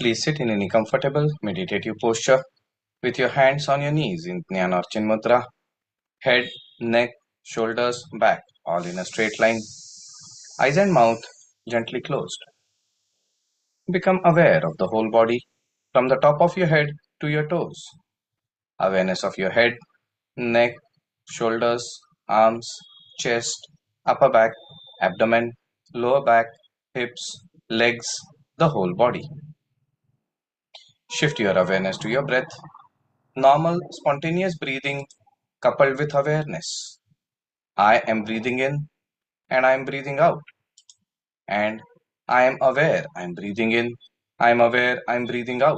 Please sit in any comfortable meditative posture with your hands on your knees in Jnana or Chin Mudra. Head, neck, shoulders, back all in a straight line. Eyes and mouth gently closed. Become aware of the whole body from the top of your head to your toes. Awareness of your head, neck, shoulders, arms, chest, upper back, abdomen, lower back, hips, legs, the whole body. Shift your awareness to your breath. Normal, spontaneous breathing coupled with awareness. I am breathing in and I am breathing out. And I am aware I am breathing in. I am aware I am breathing out.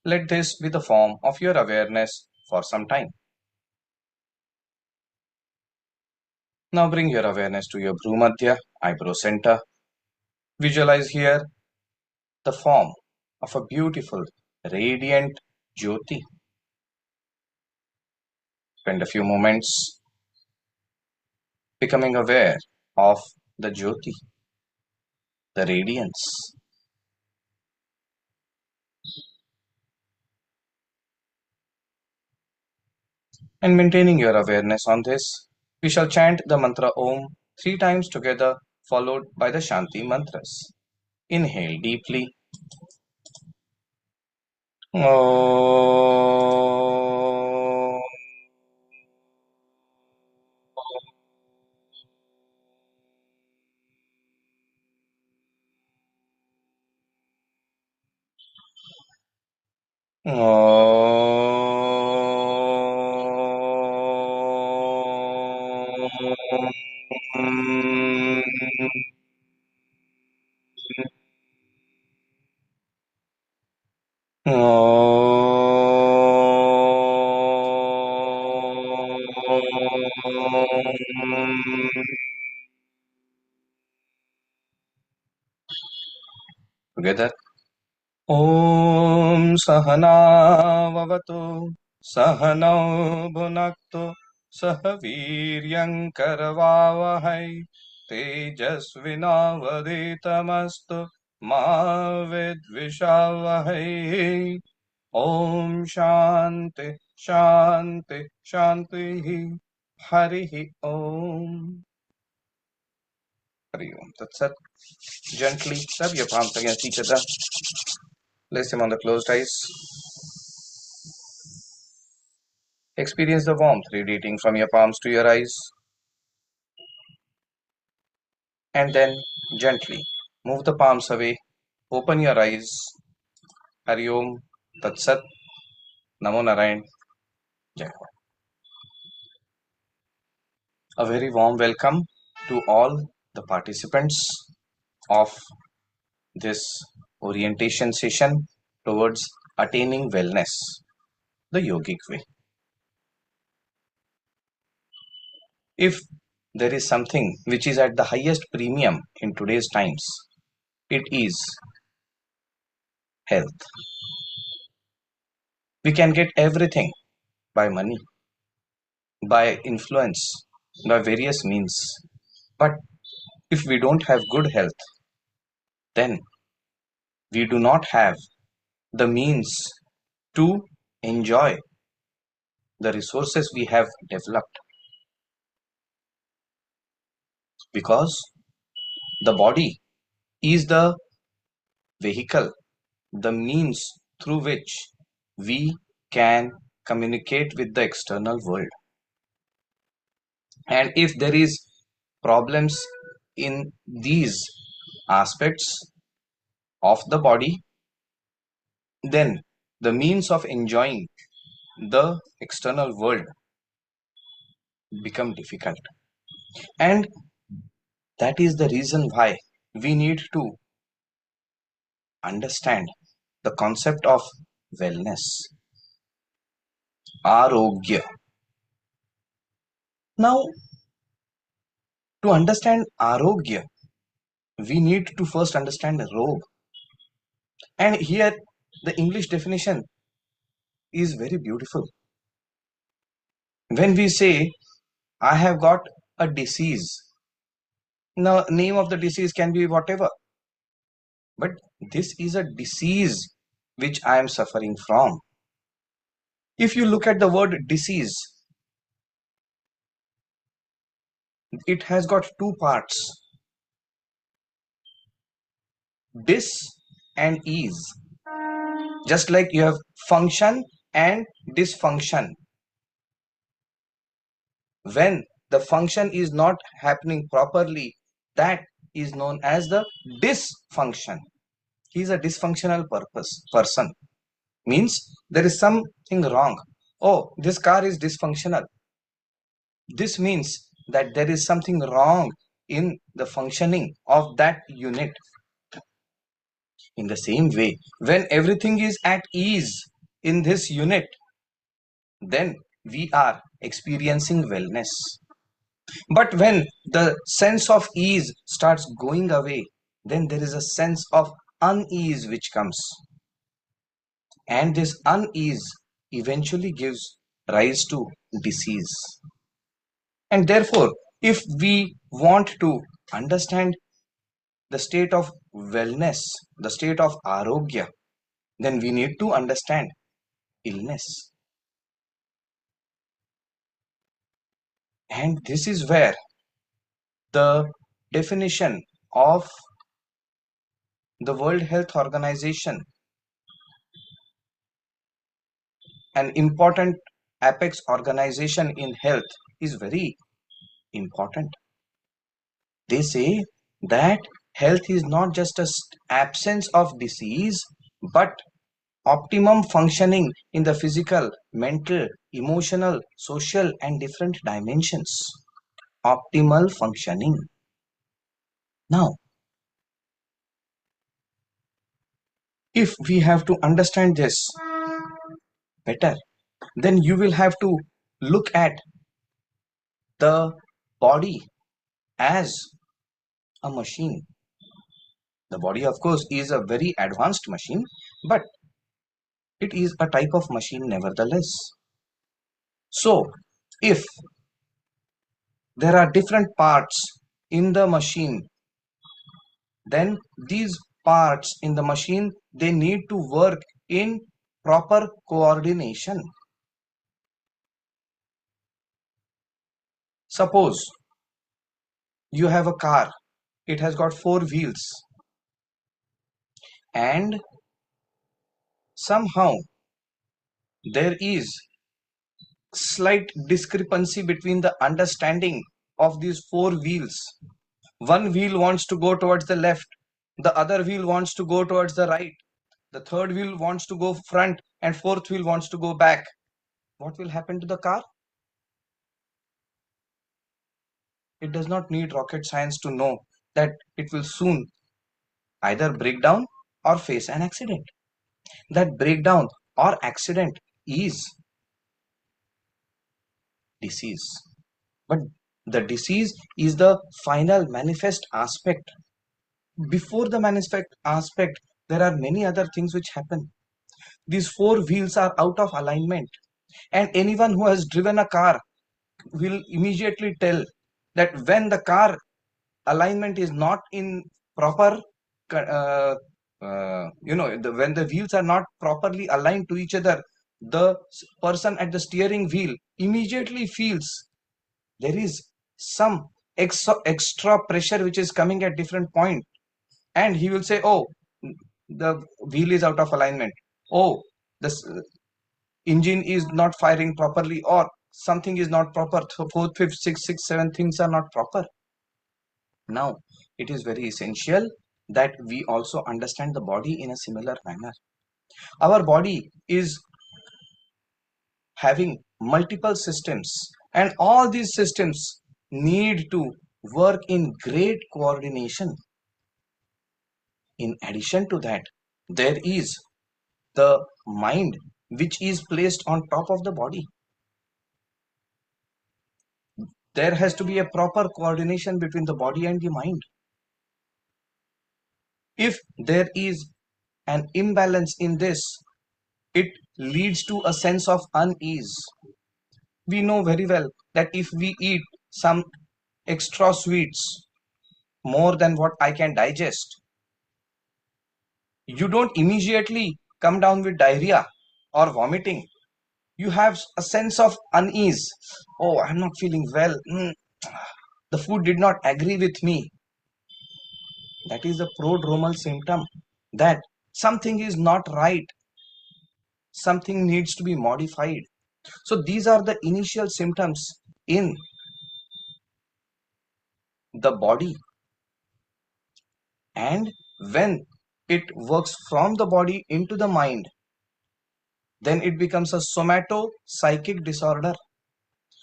Let this be the form of your awareness for some time. Now bring your awareness to your Bhrumadhya, eyebrow center. Visualize here the form of a beautiful, radiant Jyoti. Spend a few moments becoming aware of the Jyoti, the radiance. And maintaining your awareness on this, we shall chant the mantra Om 3 times together, followed by the Shanti mantras. Inhale deeply. Om. Together. ॐ सहनाववतु सहनौ भुनक्तु सह वीर्यङ्करवावहै तेजस्विनावधीतमस्तु मा विद्विषावहै ॐ शान्ति शान्ति शान्तिः हरिः ॐ. Hari Om. That's it. Gently rub your palms against each other. Place them on the closed eyes. Experience the warmth radiating from your palms to your eyes. And then gently move the palms away. Open your eyes. Hari Om. Tat Sat. Namo Narayan. Jai Ho. A very warm welcome to all the participants of this orientation session towards attaining wellness, the yogic way. If there is something which is at the highest premium in today's times, it is health. We can get everything by money, by influence, by various means. But if we don't have good health, then we do not have the means to enjoy the resources we have developed. Because the body is the vehicle, the means through which we can communicate with the external world. And if there is problems in these aspects of the body, then the means of enjoying the external world become difficult. And that is the reason why we need to understand the concept of wellness, arogya. Now, to understand arogya, we need to first understand rog. And here the English definition is very beautiful. When we say, I have got a disease, now name of the disease can be whatever, but this is a disease which I am suffering from. If you look at the word disease, it has got two parts, dis and ease. Just like you have function and dysfunction. When the function is not happening properly, that is known as the dysfunction. He is a dysfunctional person. Means there is something wrong. Oh, this car is dysfunctional. This means that there is something wrong in the functioning of that unit. In the same way, when everything is at ease in this unit, then we are experiencing wellness. But when the sense of ease starts going away, then there is a sense of unease which comes. And this unease eventually gives rise to disease. And therefore, if we want to understand the state of wellness, the state of arogya, then we need to understand illness. And this is where the definition of the World Health Organization, an important apex organization in health, is very important. They say that health is not just a absence of disease, but optimum functioning in the physical, mental, emotional, social, and different dimensions. Optimal functioning. Now, if we have to understand this better, then you will have to look at the body as a machine. The body, of course, is a very advanced machine, but it is a type of machine nevertheless. So, if there are different parts in the machine, then these parts in the machine, they need to work in proper coordination. Suppose you have a car, it has got 4 wheels, and somehow there is slight discrepancy between the understanding of these 4 wheels. One wheel wants to go towards the left, the other wheel wants to go towards the right, the third wheel wants to go front, and fourth wheel wants to go back. What will happen to the car? It does not need rocket science to know that it will soon either break down or face an accident. That breakdown or accident is disease. But the disease is the final manifest aspect. Before the manifest aspect, there are many other things which happen. These 4 wheels are out of alignment, and anyone who has driven a car will immediately tell that when the car alignment is not in proper, when the wheels are not properly aligned to each other, the person at the steering wheel immediately feels there is some extra pressure which is coming at different point, and he will say, oh, the wheel is out of alignment, oh, the engine is not firing properly, or something is not proper, so fourth, fifth, sixth, seven things are not proper. Now, it is very essential that we also understand the body in a similar manner. Our body is having multiple systems, and all these systems need to work in great coordination. In addition to that, there is the mind which is placed on top of the body. There has to be a proper coordination between the body and the mind. If there is an imbalance in this, it leads to a sense of unease. We know very well that if we eat some extra sweets, more than what I can digest, you don't immediately come down with diarrhea or vomiting. You have a sense of unease. Oh, I'm not feeling well. The food did not agree with me. That is a prodromal symptom that something is not right, something needs to be modified. So these are the initial symptoms in the body, and when it works from the body into the mind, then it becomes a somato psychic disorder.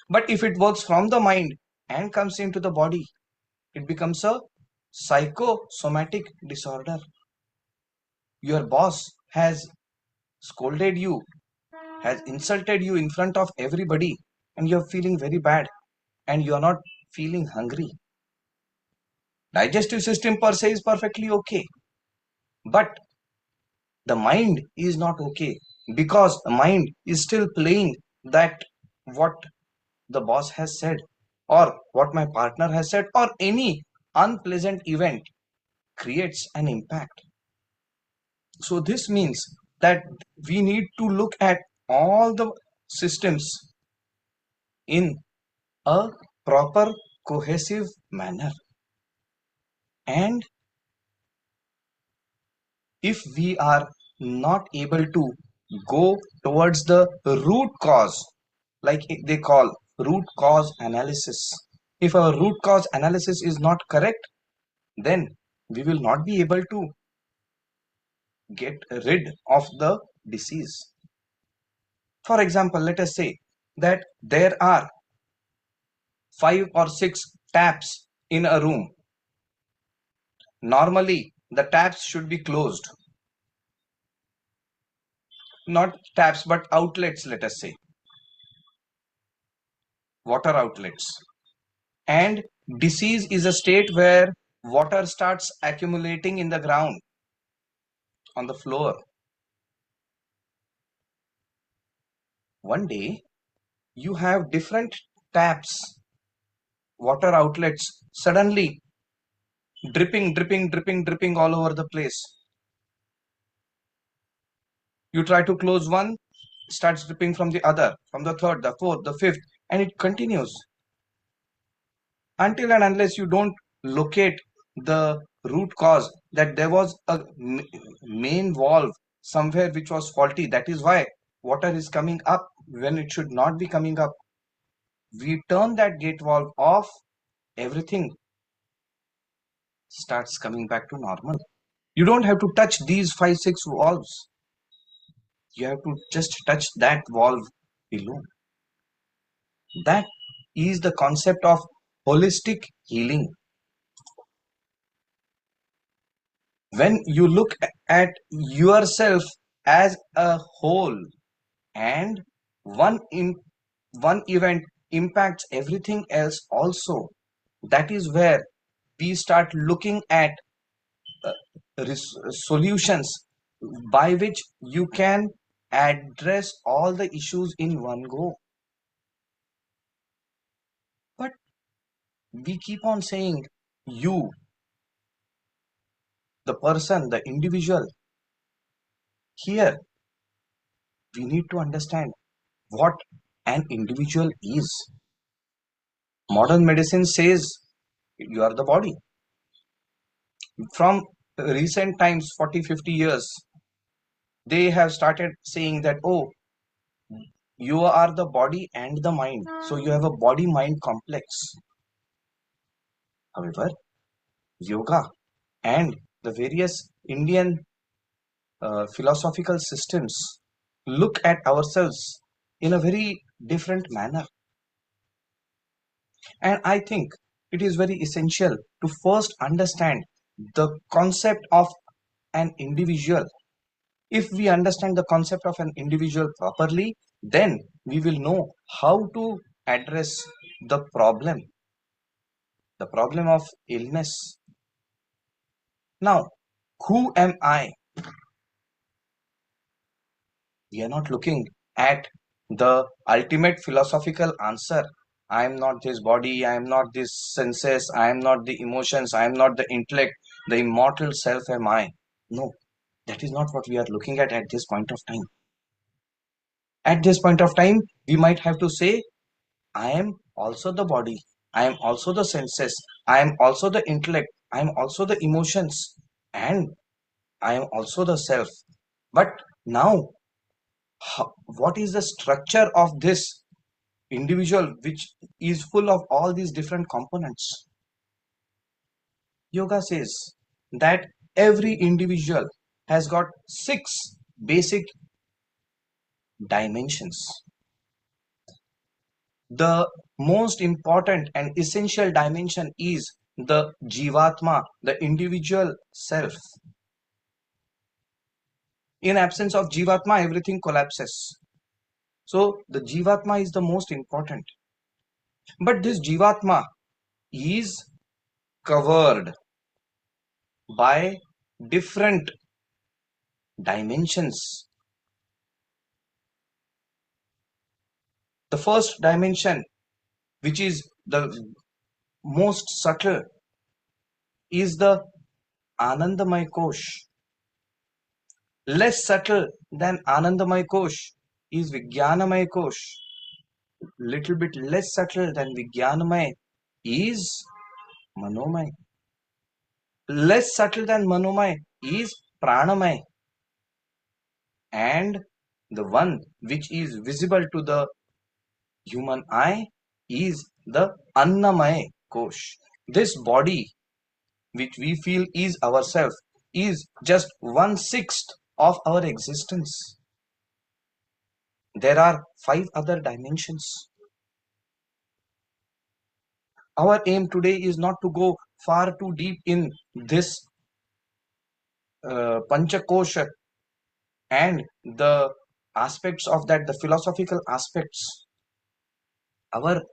But if it works from the mind and comes into the body, it becomes a psychosomatic disorder. Your boss has scolded you, has insulted you in front of everybody, and you're feeling very bad, and you're not feeling hungry. Digestive system per se is perfectly okay, but the mind is not okay, because the mind is still playing that what the boss has said, or what my partner has said, or any unpleasant event creates an impact. So this means that we need to look at all the systems in a proper cohesive manner. And if we are not able to go towards the root cause, like they call root cause analysis, if our root cause analysis is not correct, then we will not be able to get rid of the disease. For example, let us say that there are 5 or 6 taps in a room. Normally, the taps should be closed. Not taps, but outlets, let us say, water outlets. And disease is a state where water starts accumulating in the ground, on the floor. One day, you have different taps, water outlets, suddenly dripping, dripping, dripping, dripping all over the place. You try to close one, starts dripping from the other, from the third, the fourth, the fifth, and it continues until and unless you don't locate the root cause, that there was a main valve somewhere which was faulty. That is why water is coming up when it should not be coming up. We turn that gate valve off, everything starts coming back to normal. You don't have to touch these 5 6 valves. You have to just touch that valve below. That is the concept of holistic healing. When you look at yourself as a whole, and one in one event impacts everything else also, that is where we start looking at uh, solutions by which you can address all the issues in one go. But we keep on saying you, the person, the individual. Here we need to understand what an individual is. Modern medicine says you are the body. From recent times, 40 50 years, they have started saying that, oh, you are the body and the mind, so you have a body mind complex. However, yoga and the various Indian philosophical systems look at ourselves in a very different manner. And I think it is very essential to first understand the concept of an individual. If we understand the concept of an individual properly, then we will know how to address the problem of illness. Now, who am I? We are not looking at the ultimate philosophical answer. I am not this body, I am not this senses, I am not the emotions, I am not the intellect, the immortal self am I. No. That is not what we are looking at this point of time. At this point of time, we might have to say, I am also the body, I am also the senses, I am also the intellect, I am also the emotions, and I am also the self. But now, what is the structure of this individual which is full of all these different components? Yoga says that every individual has got six basic dimensions. The most important and essential dimension is the Jivatma, the individual self. In absence of Jivatma, everything collapses. So the Jivatma is the most important. But this Jivatma is covered by different dimensions. The first dimension, which is the most subtle, is the Anandamay Kosh. Less subtle than Anandamay Kosh is Vijnanamay Kosh. Little bit less subtle than Vijnanamay is Manomay. Less subtle than Manomay is Pranamay. And the one which is visible to the human eye is the Annamay Kosh. This body which we feel is ourself is just 1/6 of our existence. There are 5 other dimensions. Our aim today is not to go far too deep in this Panchakosha and the aspects of that, the philosophical aspects. Our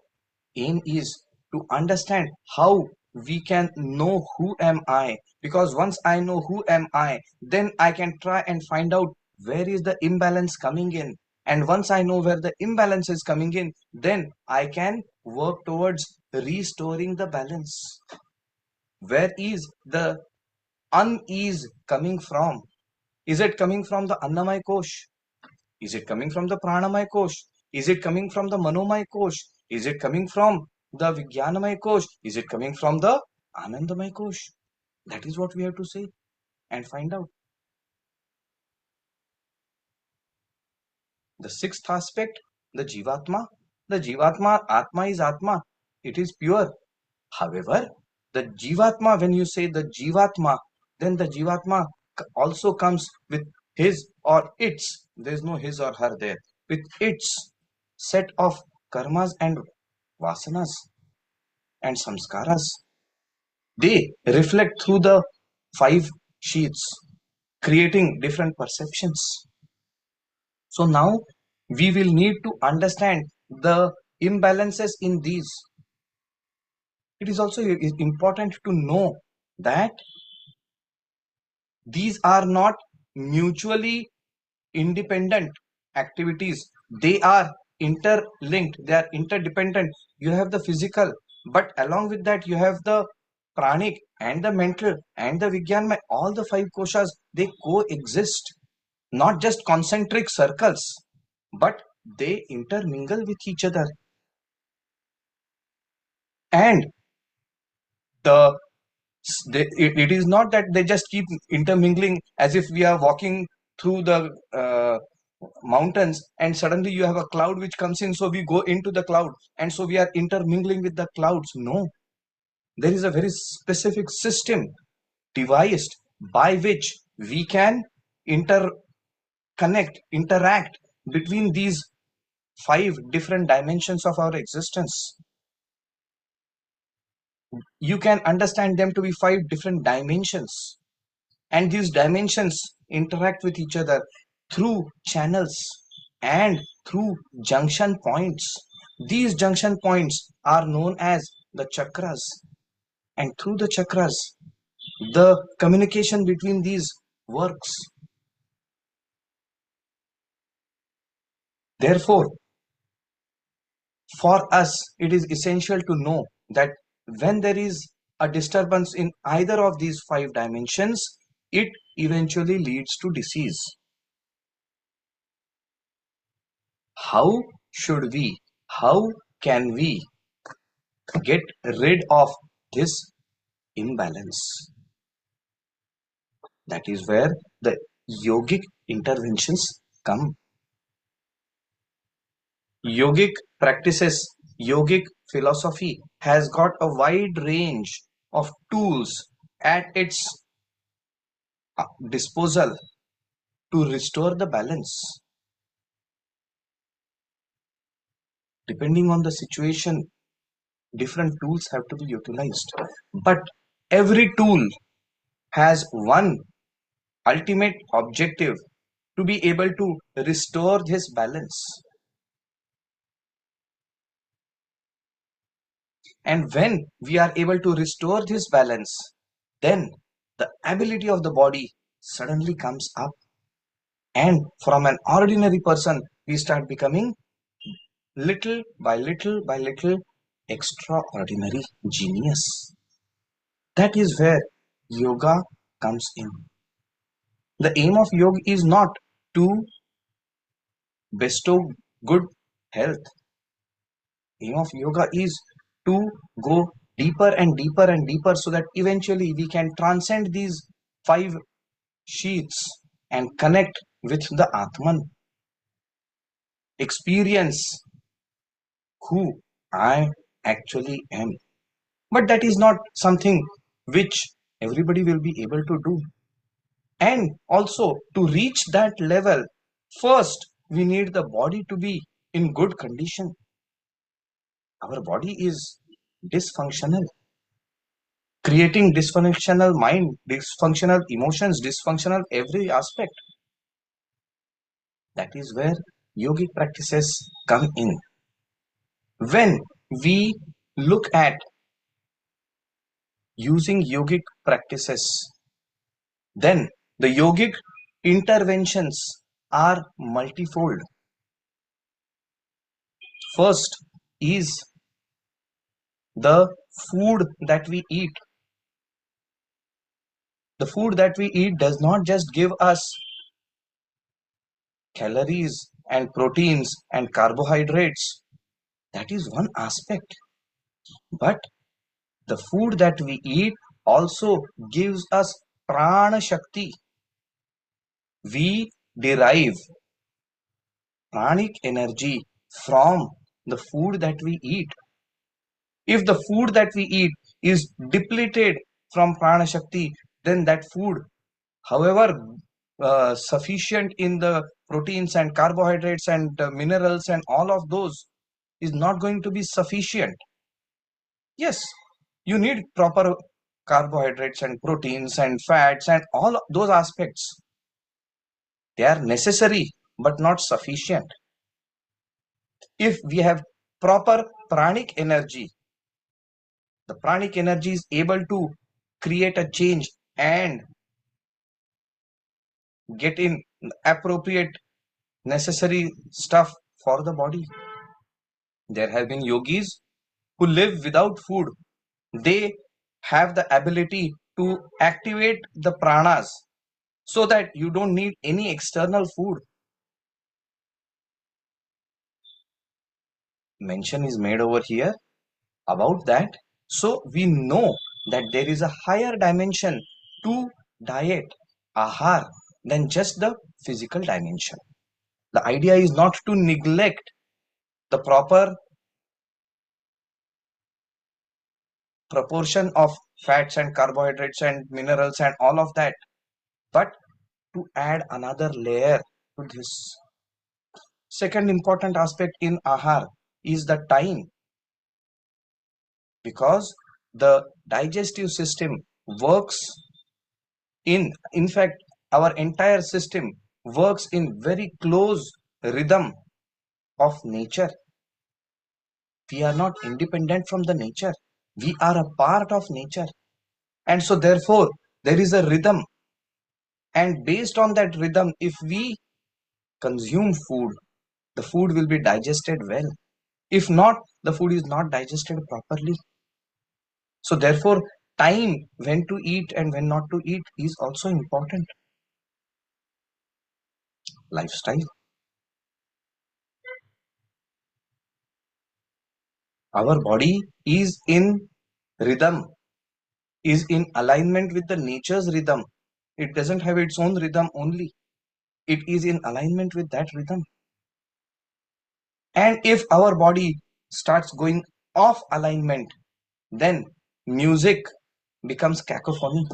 aim is to understand how we can know who am I, because once I know who am I, then I can try and find out where is the imbalance coming in, and once I know where the imbalance is coming in, then I can work towards restoring the balance. Where is the unease coming from? Is it coming from the Annamay Kosh? Is it coming from the Pranamay Kosh? Is it coming from the Manomay Kosh? Is it coming from the Vijnanamay Kosh? Is it coming from the Anandamay Kosh? That is what we have to say and find out. The sixth aspect, the Jivatma. The Jivatma, Atma is Atma. It is pure. However, the Jivatma, when you say the Jivatma, then the Jivatma also comes with his or its, there is no his or her there, with its set of karmas and vasanas and samskaras. They reflect through the 5 sheets, creating different perceptions. So now we will need to understand the imbalances in these. It is also important to know that these are not mutually independent activities. They are interlinked, they are interdependent. You have the physical, but along with that you have the pranic and the mental and the Vijnanamay. All the 5 koshas, they coexist, not just concentric circles, but they intermingle with each other. And the it is not that they just keep intermingling as if we are walking through the mountains and suddenly you have a cloud which comes in, so we go into the cloud and so we are intermingling with the clouds. No, there is a very specific system devised by which we can interact between these 5 different dimensions of our existence. You can understand them to be 5 different dimensions, and these dimensions interact with each other through channels and through junction points. These junction points are known as the chakras, and through the chakras the communication between these works. Therefore, for us it is essential to know that when there is a disturbance in either of these 5 dimensions, it eventually leads to disease. How should we, how can we get rid of this imbalance? That is where the yogic interventions come. Yogic practices, yogic philosophy has got a wide range of tools at its disposal to restore the balance. Depending on the situation, different tools have to be utilized. But every tool has one ultimate objective, to be able to restore this balance. And when we are able to restore this balance, then the ability of the body suddenly comes up. And from an ordinary person, we start becoming little by little extraordinary genius. That is where yoga comes in. The aim of yoga is not to bestow good health. Aim of yoga is to go deeper and deeper and deeper, so that eventually we can transcend these five sheaths and connect with the Atman, experience who I actually am. But that is not something which everybody will be able to do. And also, to reach that level, first we need the body to be in good condition. Our body is dysfunctional, creating dysfunctional mind, dysfunctional emotions, dysfunctional every aspect. That is where yogic practices come in. When we look at using yogic practices, then the yogic interventions are multifold. First is the food that we eat. The food that we eat does not just give us calories and proteins and carbohydrates. That is one aspect. But the food that we eat also gives us prana shakti. We derive pranic energy from the food that we eat. If the food that we eat is depleted from prana shakti, then that food, however sufficient in the proteins and carbohydrates and minerals and all of those, is not going to be sufficient. Yes, you need proper carbohydrates and proteins and fats and all those aspects. They are necessary but not sufficient. If we have proper pranic energy, the pranic energy is able to create a change and get in appropriate necessary stuff for the body. There have been yogis who live without food. They have the ability to activate the pranas so that you don't need any external food. Mention is made over here about that. So we know that there is a higher dimension to diet, ahar, than just the physical dimension. The idea is not to neglect the proper proportion of fats and carbohydrates and minerals and all of that, but to add another layer to this. Second important aspect in ahar is the time, because the digestive system works in fact our entire system works in very close rhythm of nature. We are not independent from the nature, we are a part of nature, and so therefore there is a rhythm, and based on that rhythm, if we consume food, the food will be digested well. If not, the food is not digested properly. So therefore Time when to eat and when not to eat is also important. Lifestyle. Our body is in rhythm, is in alignment with the nature's rhythm. It doesn't have its own rhythm only. It is in alignment with that rhythm. And if our body starts going off alignment, then music becomes cacophony.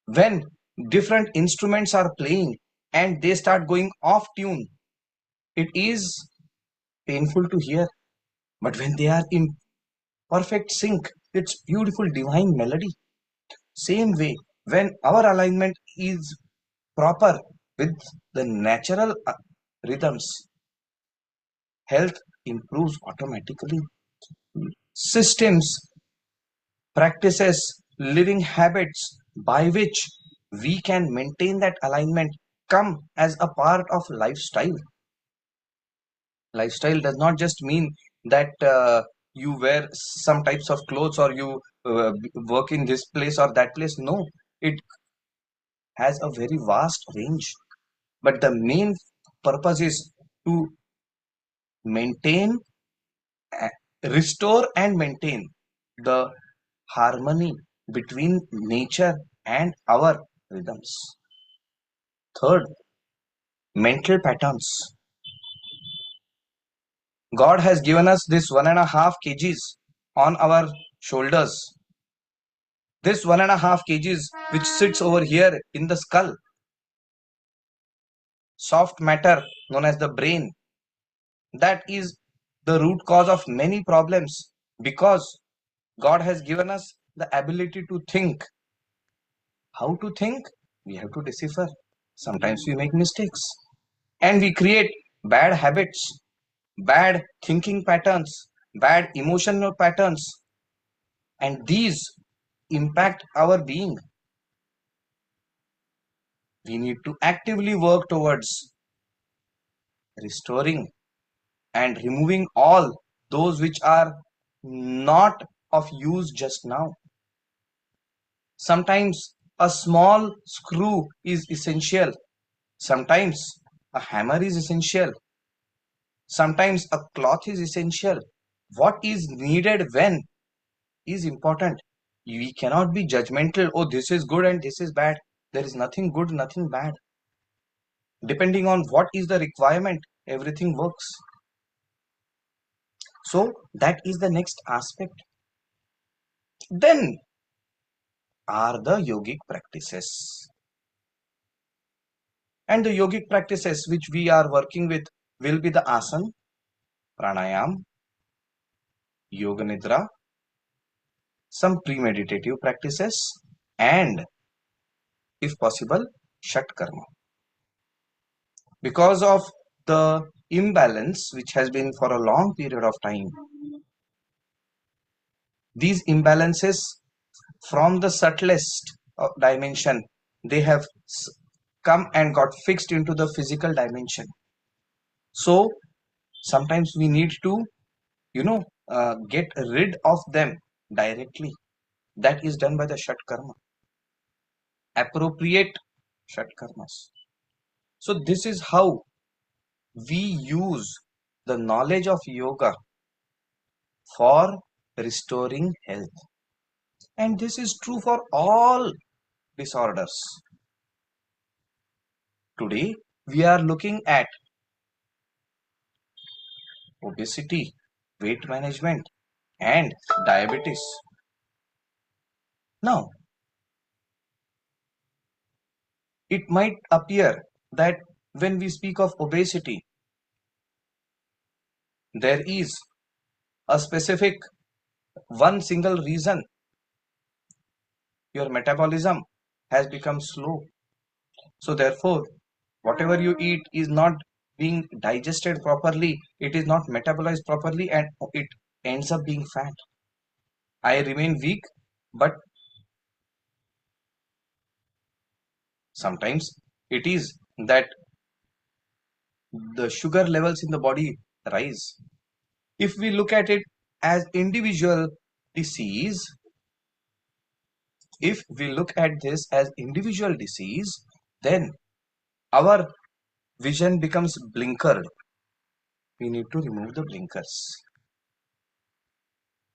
When different instruments are playing and they start going off tune, it is painful to hear. But when they are in perfect sync, it's beautiful divine melody. Same way, when our alignment is proper with the natural rhythms, health improves automatically. Systems, practices, living habits by which we can maintain that alignment come as a part of lifestyle. Lifestyle does not just mean that you wear some types of clothes or you work in this place or that place. No, it has a very vast range. But the main purpose is to maintain, restore, and maintain the harmony between nature and our rhythms. Third, mental patterns. God has given us this 1.5 kgs on our shoulders. This 1.5 kgs, which sits over here in the skull, soft matter known as the brain, that is the root cause of many problems because God has given us the ability to think. How to think? We have to decipher. Sometimes we make mistakes and we create bad habits, bad thinking patterns, bad emotional patterns, and these impact our being. We need to actively work towards restoring and removing all those which are not of use just now. Sometimes a small screw is essential. Sometimes a hammer is essential. Sometimes a cloth is essential. What is needed when is important. We cannot be judgmental. Oh, this is good and this is bad. There is nothing good, nothing bad. Depending on what is the requirement, everything works. So that is the next aspect. Then are the yogic practices. And the yogic practices which we are working with will be the asana, pranayam, yoga nidra, some premeditative practices, and if possible, shat karma. Because of the imbalance which has been for a long period of time, these imbalances from the subtlest dimension, they have come and got fixed into the physical dimension. So sometimes we need to, get rid of them directly. That is done by the shat karma, appropriate shat karmas. So this is how we use the knowledge of yoga for restoring health. And this is true for all disorders. Today, we are looking at obesity, weight management, and diabetes. Now, it might appear that when we speak of obesity, there is a specific one single reason: your metabolism has become slow. So, therefore, whatever you eat is not being digested properly, it is not metabolized properly, and it ends up being fat. I remain weak, but sometimes it is that the sugar levels in the body rise. If we look at it as individual disease, if we look at this as individual disease, then our vision becomes blinkered. We need to remove the blinkers.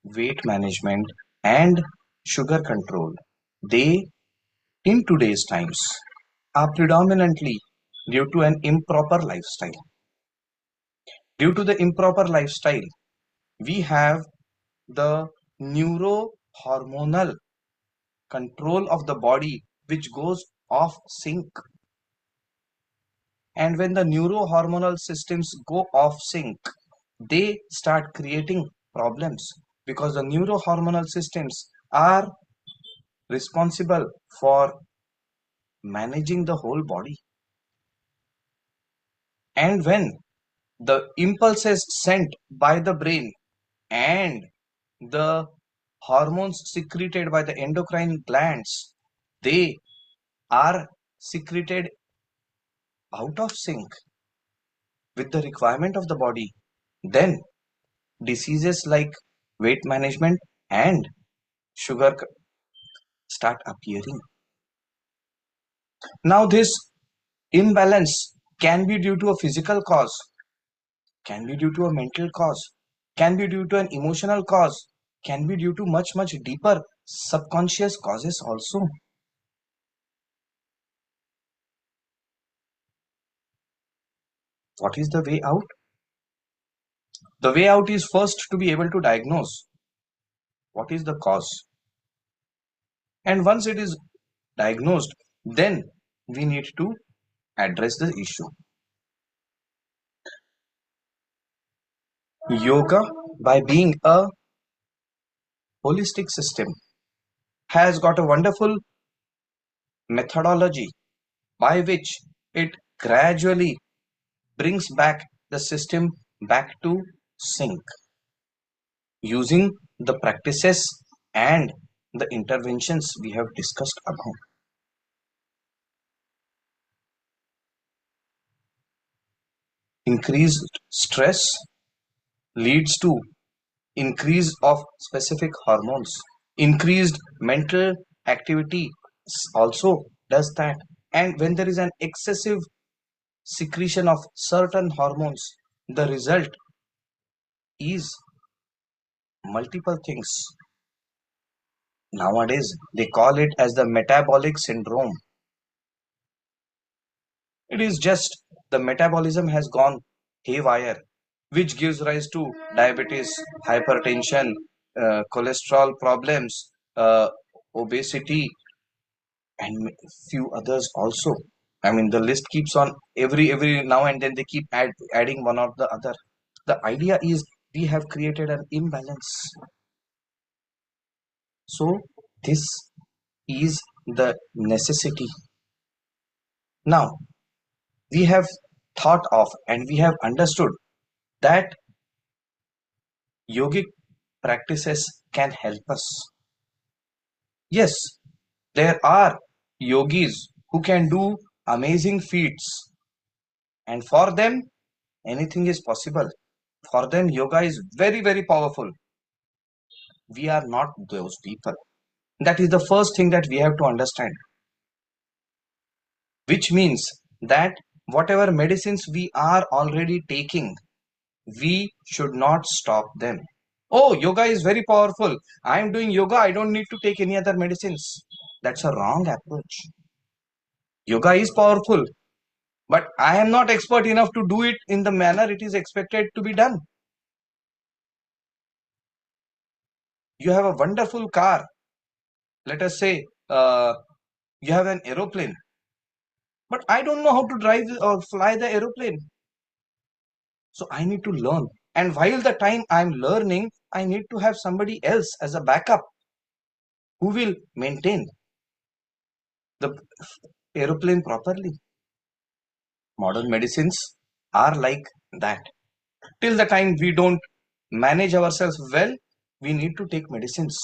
Weight management and sugar control, they in today's times are predominantly due to an improper lifestyle. Due to the improper lifestyle, we have the neurohormonal control of the body which goes off sync. And when the neurohormonal systems go off sync, they start creating problems because the neurohormonal systems are responsible for managing the whole body. And when the impulses sent by the brain and the hormones secreted by the endocrine glands, they are secreted out of sync with the requirement of the body, then diseases like weight management and sugar start appearing. Now this imbalance can be due to a physical cause, can be due to a mental cause, can be due to an emotional cause, can be due to much deeper subconscious causes also. What is the way out? The way out is first to be able to diagnose what is the cause. And once it is diagnosed, then we need to address the issue. Yoga, by being a holistic system, has got a wonderful methodology by which it gradually brings back the system back to sync using the practices and the interventions we have discussed above. Increased stress leads to increase of specific hormones. Increased mental activity also does that. And when there is an excessive secretion of certain hormones, the result is multiple things. Nowadays, they call it as the metabolic syndrome. It is just the metabolism has gone haywire, which gives rise to diabetes, hypertension, cholesterol problems, obesity, and few others also. I mean, the list keeps on every now and then they keep adding one or the other. The idea is we have created an imbalance. So this is the necessity. Now we have thought of and we have understood that yogic practices can help us. Yes, there are yogis who can do amazing feats, and for them, anything is possible. For them, yoga is very powerful. We are not those people. That is the first thing that we have to understand, which means that whatever medicines we are already taking, we should not stop them. Oh, yoga is very powerful. I am doing yoga. I don't need to take any other medicines. That's a wrong approach. Yoga is powerful, but I am not expert enough to do it in the manner it is expected to be done. You have a wonderful car. Let us say you have an aeroplane, but I don't know how to drive or fly the aeroplane. So I need to learn. And while the time I'm learning, I need to have somebody else as a backup who will maintain the aeroplane properly. Modern medicines are like that. Till the time we don't manage ourselves well, we need to take medicines.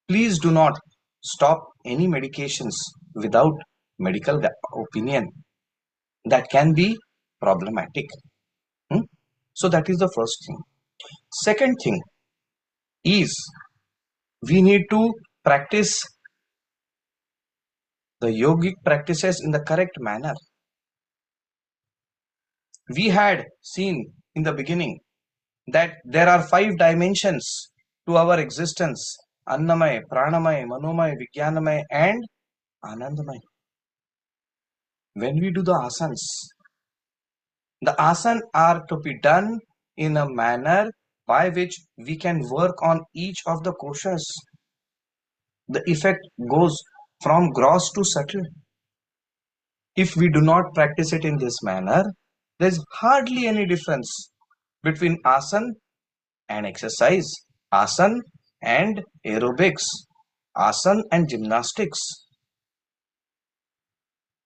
Please do not stop any medications without medical opinion. That can be problematic. So that is the first thing. Second thing is we need to practice the yogic practices in the correct manner. We had seen in the beginning that there are 5 dimensions to our existence: Annamay, Pranamay, Manomay, Vijnanamay, and Anandamay. When we do the asana are to be done in a manner by which we can work on each of the koshas. The effect goes from gross to subtle. If we do not practice it in this manner, there is hardly any difference between asana and exercise, asana and aerobics, asana and gymnastics.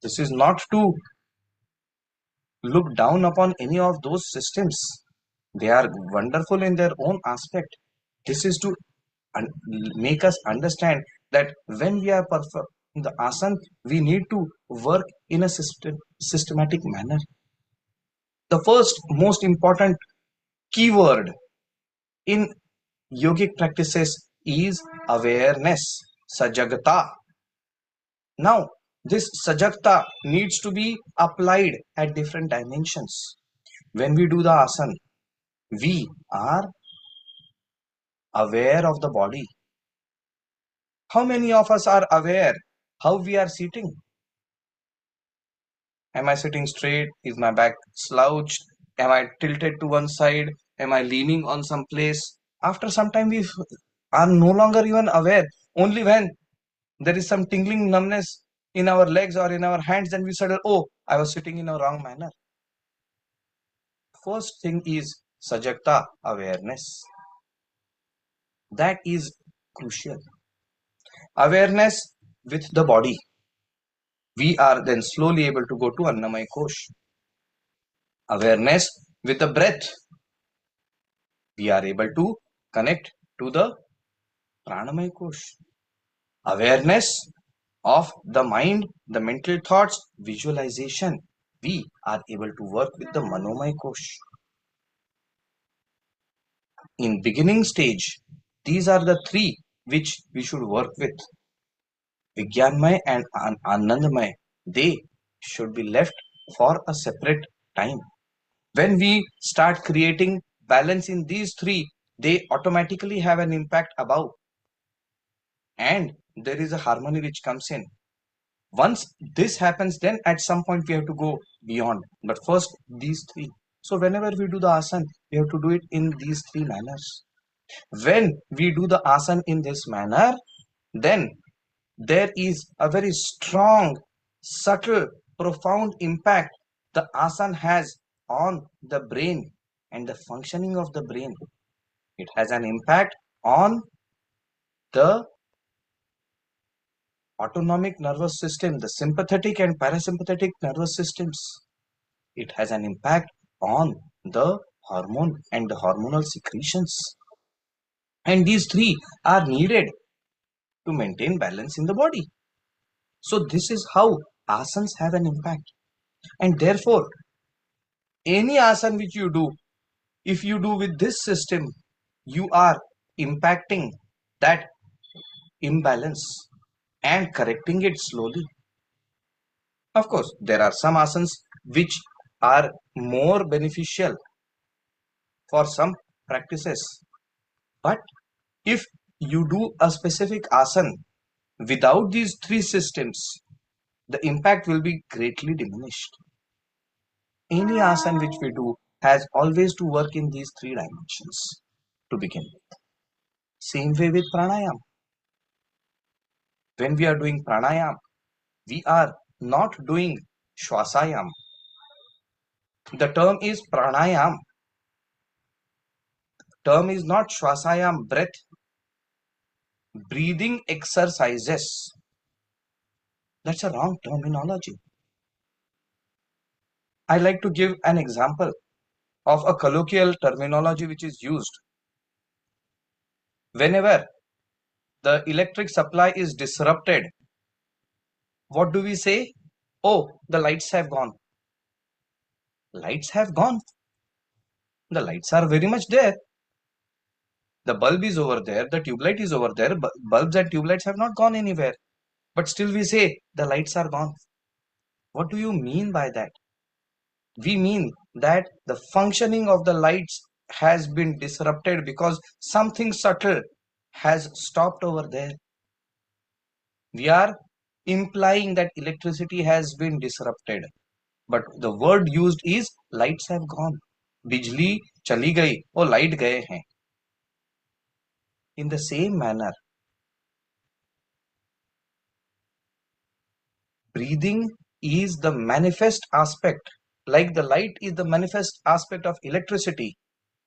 This is not to look down upon any of those systems. They are wonderful in their own aspect. This is to make us understand that when we are perfect in the asana, we need to work in a systematic manner. The first most important keyword in yogic practices is awareness, sajagata. Now, this sajagata needs to be applied at different dimensions. When we do the asana, we are aware of the body. How many of us are aware how we are sitting? Am I sitting straight? Is my back slouched? Am I tilted to one side? Am I leaning on some place? After some time, we are no longer even aware. Only when there is some tingling numbness in our legs or in our hands, then we said, oh, I was sitting in a wrong manner. First thing is sajagta, awareness. That is crucial. Awareness with the body. We are then slowly able to go to Annamaya Kosh. Awareness with the breath. We are able to connect to the Pranamaya Kosh. Awareness of the mind, the mental thoughts, visualization. We are able to work with the Manomaya Kosh. In beginning stage, these are the 3 which we should work with. Vijnanmay and Anandamay, they should be left for a separate time. When we start creating balance in these 3, they automatically have an impact above. And there is a harmony which comes in. Once this happens, then at some point we have to go beyond. But first, these 3. So whenever we do the asana, we have to do it in these 3 manners. When we do the asana in this manner, then there is a very strong, subtle, profound impact the asana has on the brain and the functioning of the brain. It has an impact on the autonomic nervous system, the sympathetic and parasympathetic nervous systems. It has an impact on the hormone and the hormonal secretions. And these 3 are needed to maintain balance in the body. So this is how asanas have an impact. And therefore, any asana which you do, if you do with this system, you are impacting that imbalance and correcting it slowly. Of course, there are some asanas which are more beneficial for some practices. But if you do a specific asana without these 3 systems, the impact will be greatly diminished. Any asana which we do has always to work in these 3 dimensions to begin with. Same way with pranayam. When we are doing pranayam, we are not doing shwasayam. The term is pranayam. Term is not shwasayam, breath. Breathing exercises. That's a wrong terminology. I like to give an example of a colloquial terminology which is used. Whenever the electric supply is disrupted, what do we say? Oh, the lights have gone. Lights have gone. The lights are very much there. The bulb is over there, the tube light is over there, bulbs and tube lights have not gone anywhere. But still we say the lights are gone. What do you mean by that? We mean that the functioning of the lights has been disrupted because something subtle has stopped over there. We are implying that electricity has been disrupted, but the word used is lights have gone. बिजली चली गई, वो light गए हैं. In the same manner, breathing is the manifest aspect, like the light is the manifest aspect of electricity.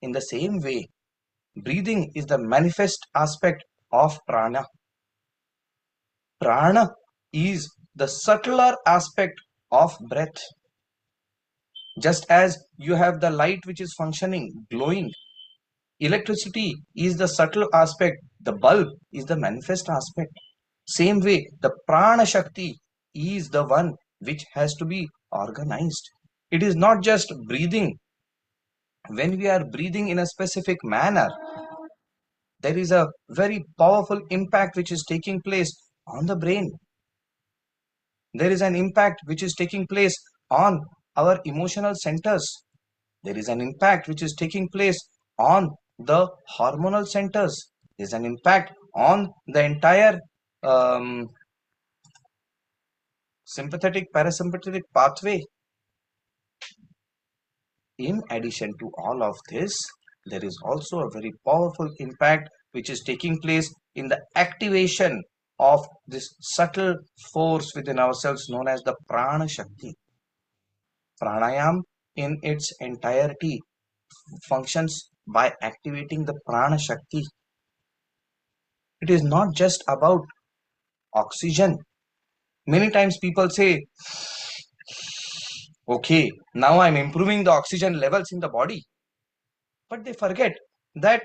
In the same way, breathing is the manifest aspect of prana. Prana is the subtler aspect of breath. Just as you have the light which is functioning, glowing, electricity is the subtle aspect, the bulb is the manifest aspect. Same way, the prana shakti is the one which has to be organized. It is not just breathing. When we are breathing in a specific manner, there is a very powerful impact which is taking place on the brain. There is an impact which is taking place on our emotional centers. There is an impact which is taking place on the hormonal centers. There is an impact on the entire um, sympathetic parasympathetic pathway. In addition to all of this, there is also a very powerful impact which is taking place in the activation of this subtle force within ourselves known as the prana shakti. Pranayam in its entirety functions by activating the prana shakti. It is not just about oxygen. Many times people say, okay, now I'm improving the oxygen levels in the body. But they forget that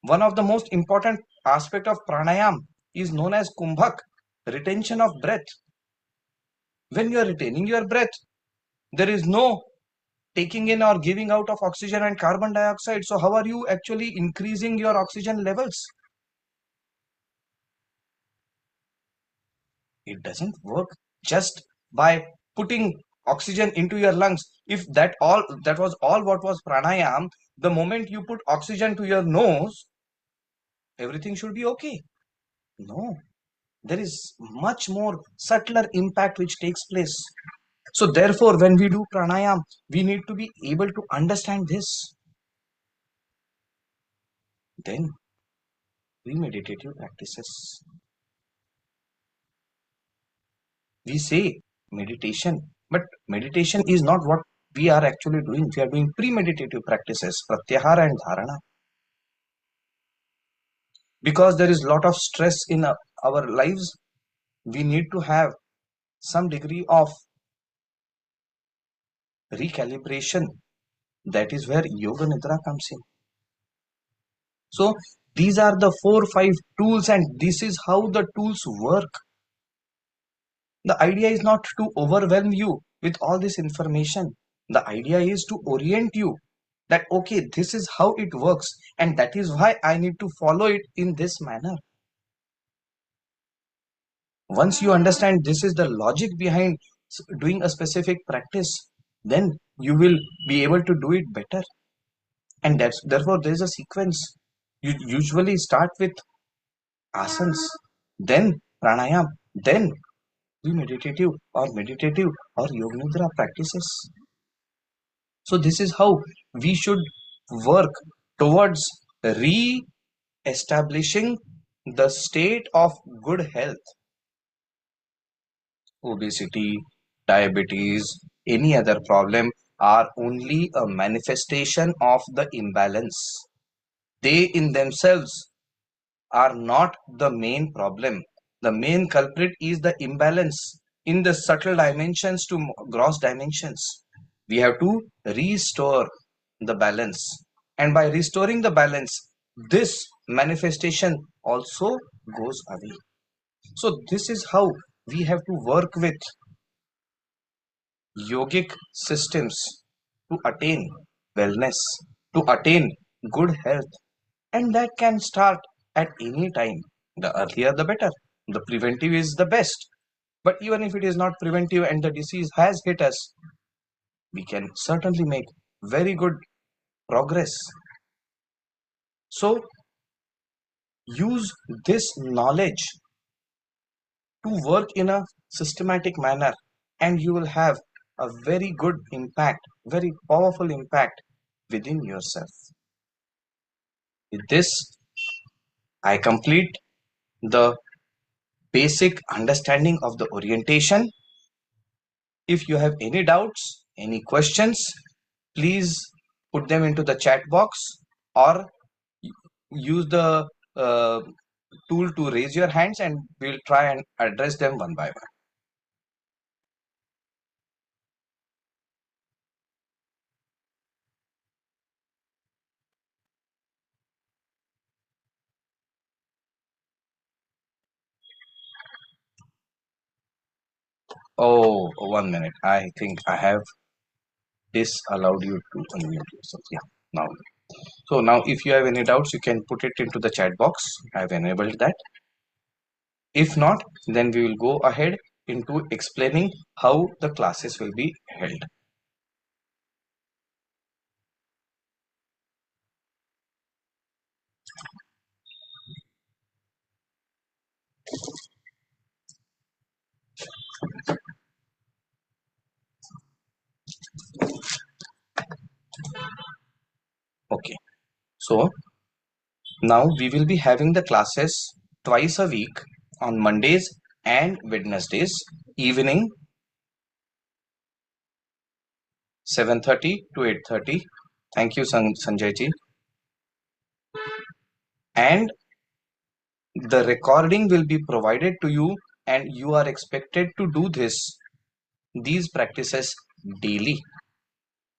one of the most important aspect of pranayam is known as kumbhak, retention of breath. When you are retaining your breath, there is no taking in or giving out of oxygen and carbon dioxide. So how are you actually increasing your oxygen levels? It doesn't work just by putting oxygen into your lungs. If that was all what was pranayam, the moment you put oxygen to your nose, everything should be okay. No, there is much more subtler impact which takes place. So therefore, when we do pranayam, we need to be able to understand this. Then we meditative practices. We say meditation, but meditation is not what we are actually doing. We are doing pre-meditative practices, pratyahara and dharana. Because there is a lot of stress in our lives, we need to have some degree of recalibration. That is where yoga nidra comes in. So these are the 4 5 tools, and this is how the tools work. The idea is not to overwhelm you with all this information. The idea is to orient you that okay, this is how it works, and that is why I need to follow it in this manner. Once you understand this is the logic behind doing a specific practice, then you will be able to do it better. And that's therefore there is a sequence. You usually start with asanas, then pranayam, then meditative or yoga nidra practices. So this is how we should work towards re-establishing the state of good health. Obesity, diabetes, any other problem are only a manifestation of the imbalance. They in themselves are not the main problem. The main culprit is the imbalance in the subtle dimensions to gross dimensions. We have to restore the balance. And by restoring the balance, this manifestation also goes away. So, this is how we have to work with yogic systems to attain wellness, to attain good health. And that can start at any time. The earlier, the better. The preventive is the best. But even if it is not preventive and the disease has hit us, we can certainly make very good progress. So use this knowledge to work in a systematic manner, and you will have a very good impact, very powerful impact within yourself. With this, I complete the basic understanding of the orientation. If you have any doubts, any questions, please put them into the chat box or use the uh, tool to raise your hands, and we'll try and address them one by one. Oh, 1 minute. I think I have disallowed you to unmute yourself. Yeah, now. So now if you have any doubts, you can put it into the chat box. I have enabled that. If not, then we will go ahead into explaining how the classes will be held. Okay, so now we will be having the classes twice a week on Mondays and Wednesdays evening 7:30 to 8:30. Thank you, Sanjay ji. And the recording will be provided to you, and you are expected to do these practices daily,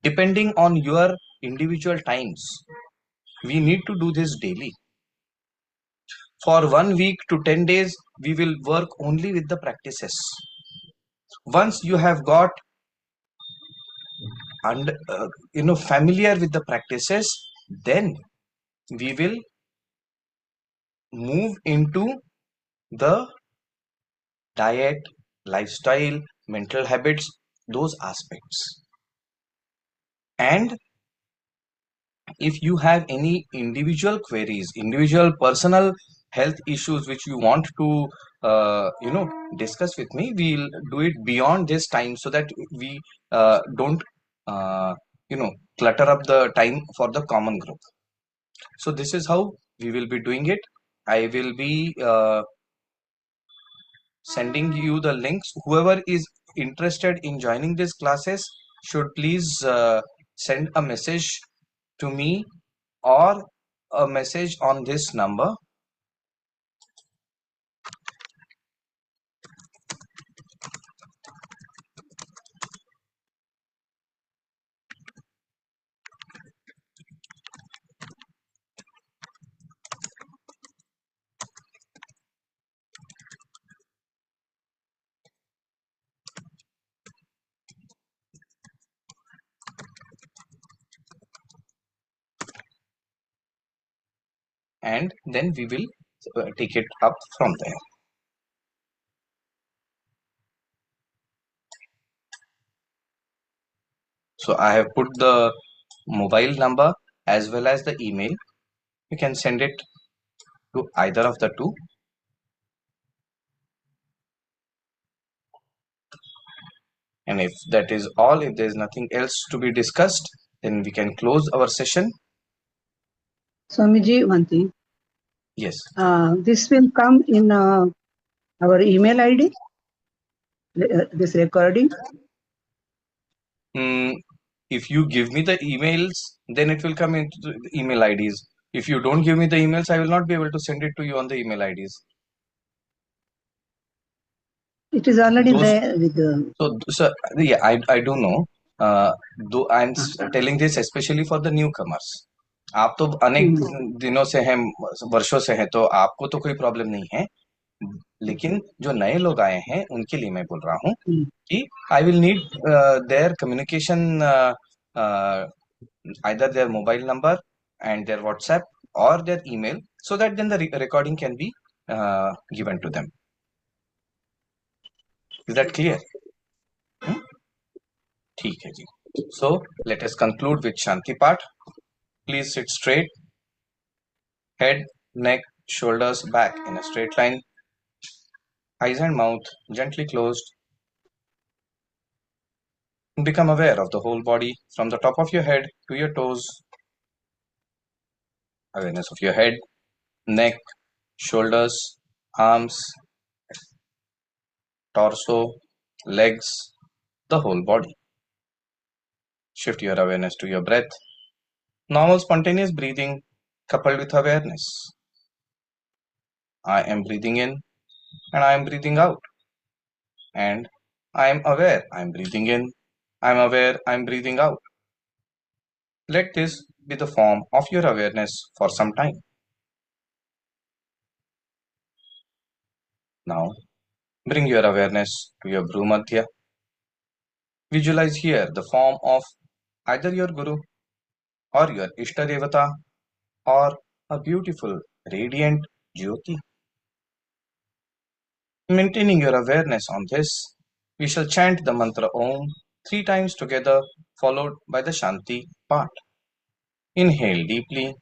depending on your individual times. We need to do this daily. For 1 week to 10 days, we will work only with the practices. Once you have got and familiar with the practices, then we will move into the diet, lifestyle, mental habits, those aspects. And if you have any individual queries, individual personal health issues which you want to discuss with me, we'll do it beyond this time so that we don't uh, clutter up the time for the common group. So this is how we will be doing it. I will be sending you the links. Whoever is interested in joining these classes should please send a message to me or a message on this number. And then we will take it up from there. So I have put the mobile number as well as the email. You can send it to either of the two. And if that is all, if there is nothing else to be discussed, then we can close our session. Swamiji, one thing. Yes. This will come in our email ID, this recording. If you give me the emails, then it will come into the email IDs. If you don't give me the emails, I will not be able to send it to you on the email IDs. It is already there with the... So yeah, I do know. Though I'm telling this especially for the newcomers. आप तो अनेक दिनों से हैं, वर्षों से हैं, तो आपको तो कोई प्रॉब्लम नहीं है. लेकिन जो नए लोग आए हैं उनके लिए मैं बोल रहा हूँ कि I will need their communication, either their mobile number and their WhatsApp or their email, so that then the recording can be given to them. Is that clear? ठीक है जी. So let us conclude with Shanti part. Please sit straight. Head, neck, shoulders back in a straight line. Eyes and mouth gently closed. Become aware of the whole body from the top of your head to your toes. Awareness of your head, neck, shoulders, arms, torso, legs, the whole body. Shift your awareness to your breath. Normal spontaneous breathing coupled with awareness. I am breathing in and I am breathing out. And I am aware I am breathing in. I am aware I am breathing out. Let this be the form of your awareness for some time. Now, bring your awareness to your Bhrumadhya. Visualize here the form of either your Guru or your Ishta Devata or a beautiful radiant Jyoti. Maintaining your awareness on this, we shall chant the mantra Om 3 times together, followed by the Shanti part. Inhale deeply.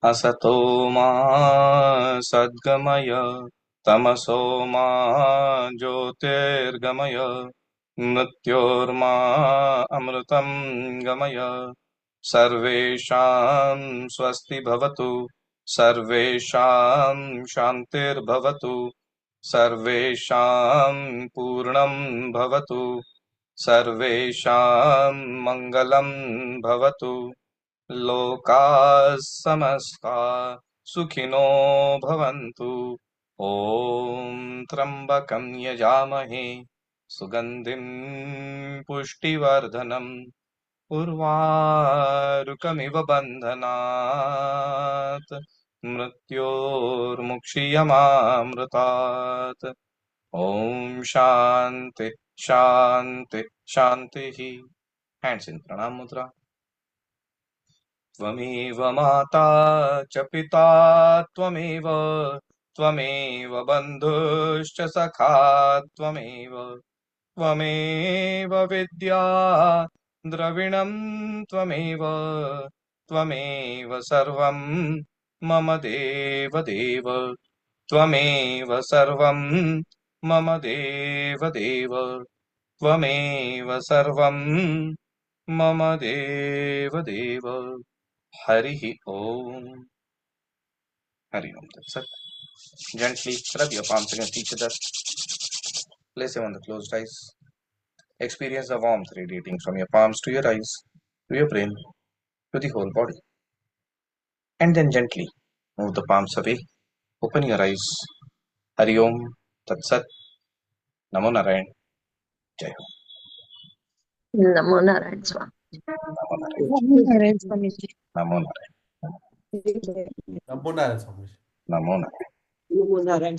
असतो मा सद्गमय तमसो मा ज्योतिर्गमय मृत्योर्मा अमृतं गमय सर्वेषां स्वस्ति भवतु सर्वेषां शान्तिर्भवतु सर्वेषां पूर्णं भवतु सर्वेषां मङ्गलं भवतु लोकाः समस्ताः सुखिनो भवन्तु ॐ त्र्यम्बकं यजामहे सुगन्धिं पुष्टिवर्धनम् उर्वारुकमिव बन्धनात् मृत्योर्मुक्षीयमामृतात् ॐ शान्ति शान्ति शान्तिः. Hands in pranam mudra. त्वमेव माता च पिता त्वमेव त्वमेव बन्धुश्च सखा त्वमेव त्वमेव विद्या द्रविणं त्वमेव त्वमेव सर्वं मम देव देव त्वमेव सर्वं मम देव देव त्वमेव सर्वं मम देव देव. Hari Om. Hari Om. That's it. Gently rub your palms against each other. Place them on the closed eyes. Experience the warmth radiating from your palms to your eyes, to your brain, to the whole body. And then gently move the palms away. Open your eyes. Hari Om. That's it. Namo Narayan. Jai Ho. NaMo Narayan Swami. Namo Narayan. NaMo Narayan Swami ji. Namo Narayan. NaMo Narayan Swami. Namo Narayan. Namo Narayan.